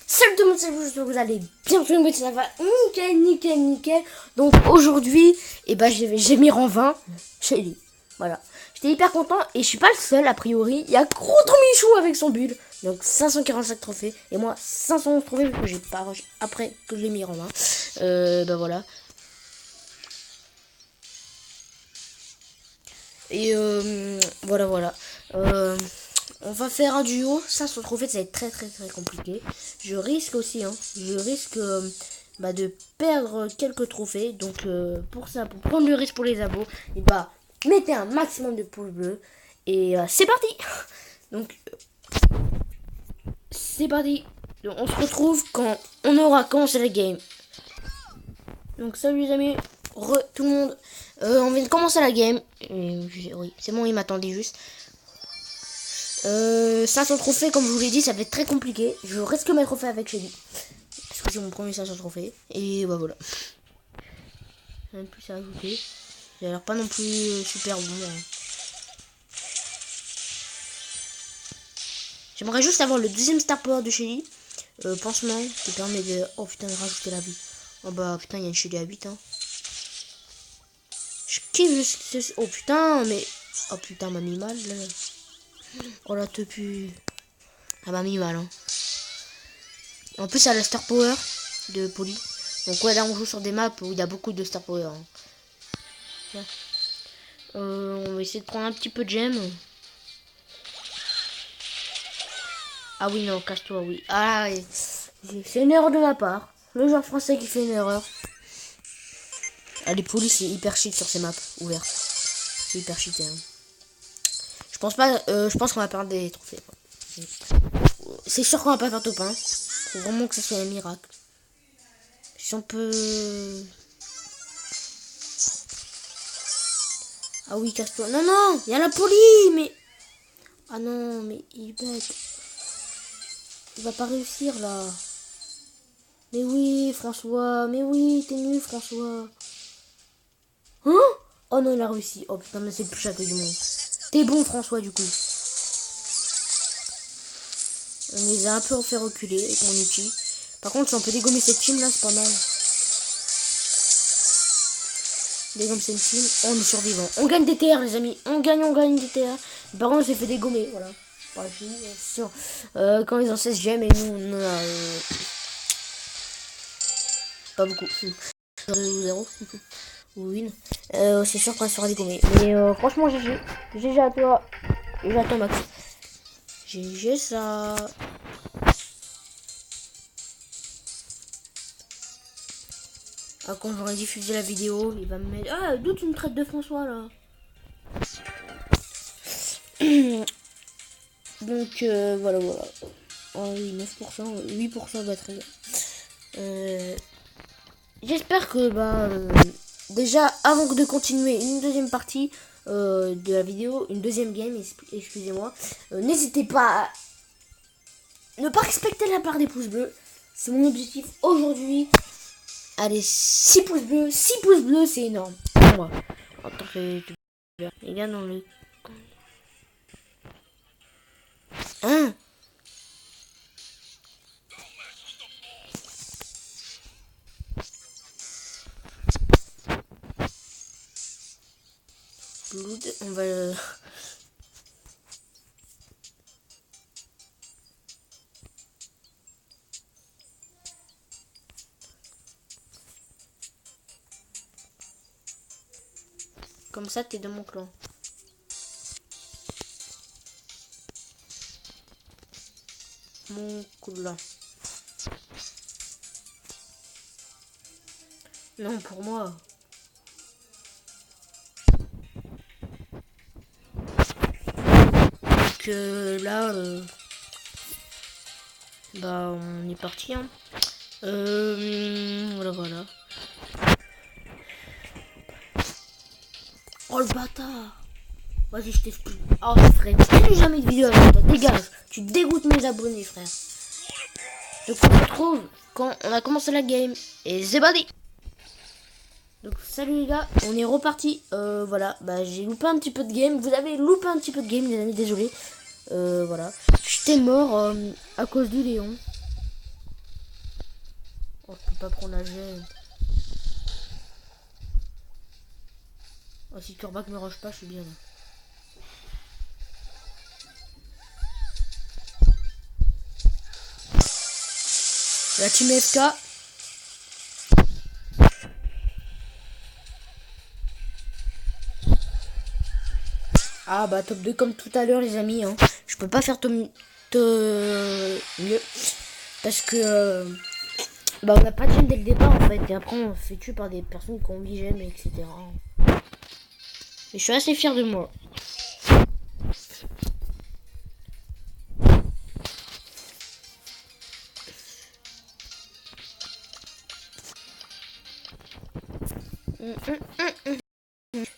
Salut tout le monde, salut, j'espère que vous allez bien, tout le monde, ça va nickel. Donc aujourd'hui, j'ai mis rang 20 chez lui. Voilà. J'étais hyper content et je suis pas le seul a priori. Il y a Gros Michou avec son bulle. Donc 545 trophées et moi 511 trophées parce que j'ai pas après que je l'ai mis rang 20. Bah voilà. Et voilà. On va faire un duo. Ça, se trouver, ça va être très compliqué. Je risque aussi, de perdre quelques trophées. Donc, pour ça, pour prendre le risque pour les abos, et mettez un maximum de pouces bleus. Et c'est parti. Donc, c'est parti. Donc, on se retrouve quand on aura commencé la game. Donc, salut les amis. Tout le monde. On vient de commencer la game. Oui, c'est bon, il m'attendait juste. 500 trophées, comme je vous l'ai dit, ça va être très compliqué. Je risque mes trophées avec Shelly. Parce que c'est mon premier 500 trophées. Et bah voilà. J'ai même plus à ajouter. J'ai l'air pas non plus super bon. Hein. J'aimerais juste avoir le deuxième star power de Shelly. Pansement qui permet de. Oh putain, de rajouter la vie. Oh bah putain, il y a une Shelly à 8. Hein. Je kiffe. Oh putain, mais. Oh putain, m'a mis mal là. Oh la te pue. Elle m'a mis mal. Hein. En plus, elle a la star power de Polly. Donc ouais, là on joue sur des maps où il y a beaucoup de star power. Hein. Ouais. On va essayer de prendre un petit peu de gemmes. Ah oui, non, cache-toi, oui. Ah, c'est une erreur de ma part. Le joueur français qui fait une erreur. Allez, Polly, c'est hyper cheat sur ces maps ouvertes. C'est hyper cheaté. Hein. Je pense qu'on va perdre des trophées. C'est sûr qu'on va pas faire top 1. Faut vraiment que ça soit un miracle. Si on peut... Ah oui, casse-toi. Non, il y a la Polly, mais... Ah non, mais il est bête. Il va pas réussir, là. Mais oui, François. Mais oui, t'es nul, François. Hein? Oh non, il a réussi. Oh putain, mais c'est le plus château du monde. T'es bon, François, du coup. On les a un peu fait reculer avec mon outil. Par contre, si on peut dégommer cette team, là, c'est pas mal. Dégomme cette team. Oh, on est survivant. On gagne des TR, les amis. On gagne des TR. Par contre, on s'est fait dégommer, voilà. Sûr. Quand ils ont 16 gemmes et nous on a pas beaucoup. 0 win. C'est sûr qu'on sera dégommé. Mais franchement GG. GG à toi. GG à toi Max. GG ça. Ah, quand j'aurai diffusé la vidéo, il va me mettre. Ah, d'où tu me traites de François là? Donc voilà. Oh oui, 9%, 8% de batterie. J'espère que déjà avant de continuer une deuxième partie de la vidéo, une deuxième game, excusez-moi, n'hésitez pas à ne pas respecter la barre des pouces bleus. C'est mon objectif aujourd'hui. Allez, 6 pouces bleus, c'est énorme pour moi. En tant que les gars dans le... Hein? Blood, on va... Comme ça, t'es dans mon clan. Mon clan. Non, pour moi. Donc là, on est parti. Hein. Voilà. Oh le bâtard. Vas-y, je t'explique. Oh frère, plus jamais de vidéo avec toi. Dégage. Tu dégoûtes mes abonnés, frère. Donc on se retrouve quand on a commencé la game. Et c'est parti. Donc salut les gars, on est reparti. Voilà, j'ai loupé un petit peu de game. Vous avez loupé un petit peu de game, les amis, désolé. Voilà. J'étais mort à cause du Léon. Oh, je peux pas prendre la gêne. Oh, si Turbac me rush pas, je suis bien là. La team FK. Ah bah top 2 comme tout à l'heure les amis. Hein. Je peux pas faire mieux. Parce que bah on n'a pas de gemme dès le départ en fait. Et après on se fait tuer par des personnes qui ont 8 gemmes etc. Et je suis assez fier de moi.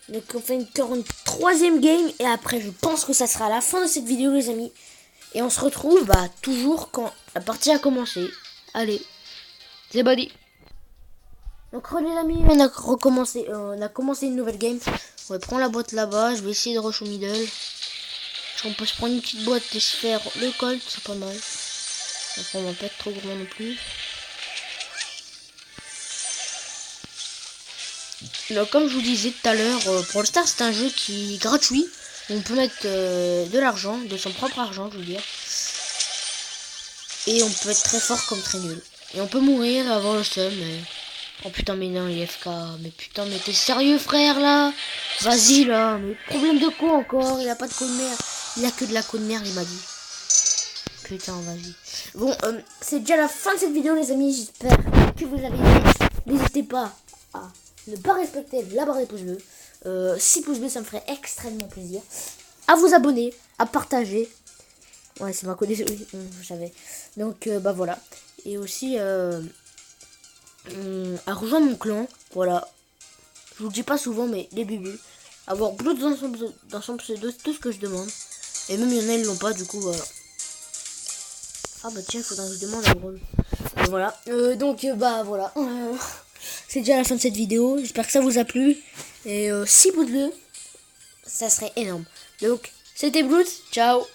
Donc on fait encore une troisième game et après je pense que ça sera la fin de cette vidéo les amis. Et on se retrouve bah toujours quand la partie a commencé. Allez, c'est body. Donc les amis, on a commencé une nouvelle game. On va prendre la boîte là-bas, je vais essayer de rush au middle. On peut se prendre une petite boîte et se faire le colt, c'est pas mal. Après on va pas être trop gourmand non plus. Donc, comme je vous disais tout à l'heure, Brawl Stars c'est un jeu qui est gratuit. On peut mettre de l'argent, de son propre argent je veux dire. Et on peut être très fort comme très nul. Et on peut mourir et avoir le seum. Mais... Oh putain mais non il est FK. Mais putain mais t'es sérieux frère là? Vas-y là. Mais problème de quoi encore? Il a pas de code mère. Il a que de la code mère il m'a dit. Putain vas-y. Bon c'est déjà la fin de cette vidéo les amis. J'espère que vous avez aimé. N'hésitez pas à ne pas respecter la barre des pouces bleus. 6 pouces bleus ça me ferait extrêmement plaisir. À vous abonner. À partager. Ouais c'est ma connaissance. Oui, je savais. Donc bah voilà. Et aussi à rejoindre mon clan, voilà. Je vous le dis pas souvent, mais les bébés. Avoir Blood dans son pseudo, c'est tout ce que je demande. Et même il y en a, ils l'ont pas, du coup, voilà. Ah bah tiens, il faudra que je demande à Brawl. Voilà. Donc, bah voilà. C'est déjà la fin de cette vidéo. J'espère que ça vous a plu. Et 6 pouces bleus, ça serait énorme. Donc, c'était Blood. Ciao.